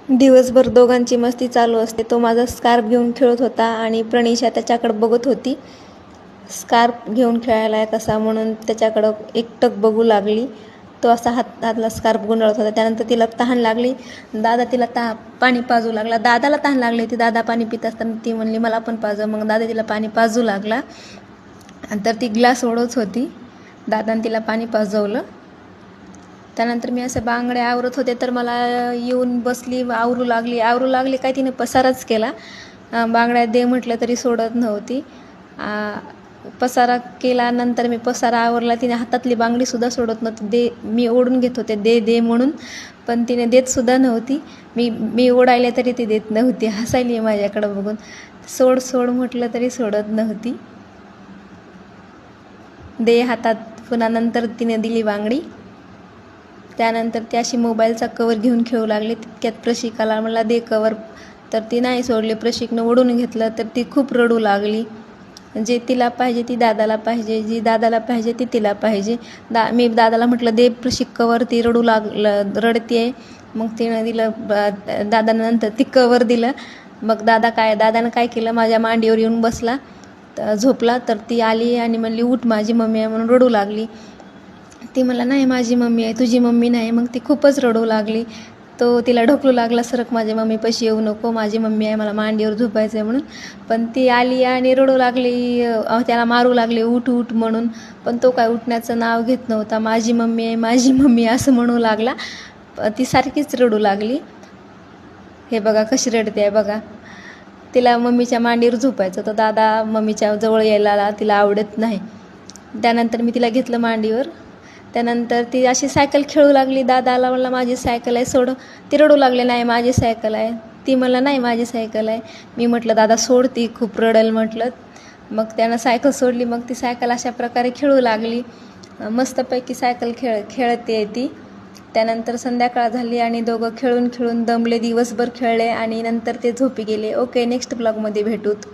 दिवसभर दोघांची मस्ती चालू असते. तो माझा स्कार्फ घेऊन खेळत होता आणि प्रणिशा त्याच्याकडे बघत होती. स्कार्फ घेऊन खेळायला आहे कसा म्हणून त्याच्याकडं एकटक बघू लागली. तो असा हातला स्कार्फ गुंडाळत होता. त्यानंतर तिला तहान लागली. दादा तिला पाणी पाजू लागला. दादाला तहान लागली. ती दादा पाणी पित असताना ती म्हणली मला पण पाजव. मग दादा तिला पाणी पाजू लागला. तर ती ग्लास ओढत होती. दादाने तिला पाणी पाजवलं. त्यानंतर मी असं बांगड्या आवरत होते तर मला येऊन बसली, आवरू लागली काय तिने पसाराच केला. बांगड्या दे म्हटलं तरी सोडत नव्हती. पसारा केला. नंतर मी पसारा आवरला. तिने हातातली बांगडीसुद्धा सोडत नव्हती. मी ओढून घेत होते दे म्हणून, पण तिने देतसुद्धा नव्हती. मी ओढायला तरी ती देत नव्हती. हसायली माझ्याकडं बघून. सोड म्हटलं तरी सोडत नव्हती. दे हातात. पुन्हा नंतर तिने दिली बांगडी. त्यानंतर ती अशी मोबाईलचा कवर घेऊन खेळू लागली. तितक्यात प्रशिकाला मला दे कवर, तर ती नाही सोडली. प्रशिकनं ओढून घेतलं तर ती खूप रडू लागली. जे तिला पाहिजे ती दादाला पाहिजे, जी दादाला पाहिजे ती तिला पाहिजे. मी दादाला म्हटलं दे प्रशिक कवर, ती रडते. मग तिनं दिलं. दादानं नंतर ती कवर दिलं. मग दादानं काय केलं, माझ्या मांडीवर येऊन बसला, झोपला. तर ती आली आणि म्हणली उठ माझी मम्मी आहे म्हणून रडू लागली. ती मला नाही माझी मम्मी आहे, तुझी मम्मी नाही. मग ती खूपच रडू लागली. तो तिला ढकलू लागला, सरक माझ्या मम्मीपाशी येऊ नको, माझी मम्मी आहे, मला मांडीवर झोपायचं आहे म्हणून. पण ती आली आणि रडू लागली. त्याला मारू लागले उठ म्हणून. पण तो काय उठण्याचं नाव घेत नव्हता. माझी मम्मी आहे असं म्हणू लागला. ती सारखीच रडू लागली. हे बघा कशी रडते आहे बघा. तिला मम्मीच्या मांडीवर झोपायचं, तर दादा मम्मीच्या जवळ यायला तिला आवडत नाही. त्यानंतर मी तिला घेतलं मांडीवर. त्यानंतर ती अशी सायकल खेळू लागली. दादाला म्हणलं माझी सायकल आहे सोड. ती रडू लागली नाही माझी सायकल आहे. ती म्हणलं नाही माझी सायकल आहे. मी म्हटलं दादा सोड, ती खूप रडेल म्हटलं. मग त्यानं सायकल सोडली. मग ती सायकल अशा प्रकारे खेळू लागली. मस्तपैकी सायकल खेळते ती. त्यानंतर संध्याकाळ झाली आणि दोघं खेळून दमले, दिवसभर खेळले आणि नंतर ते झोपी गेले. ओके, नेक्स्ट ब्लॉगमध्ये भेटूत.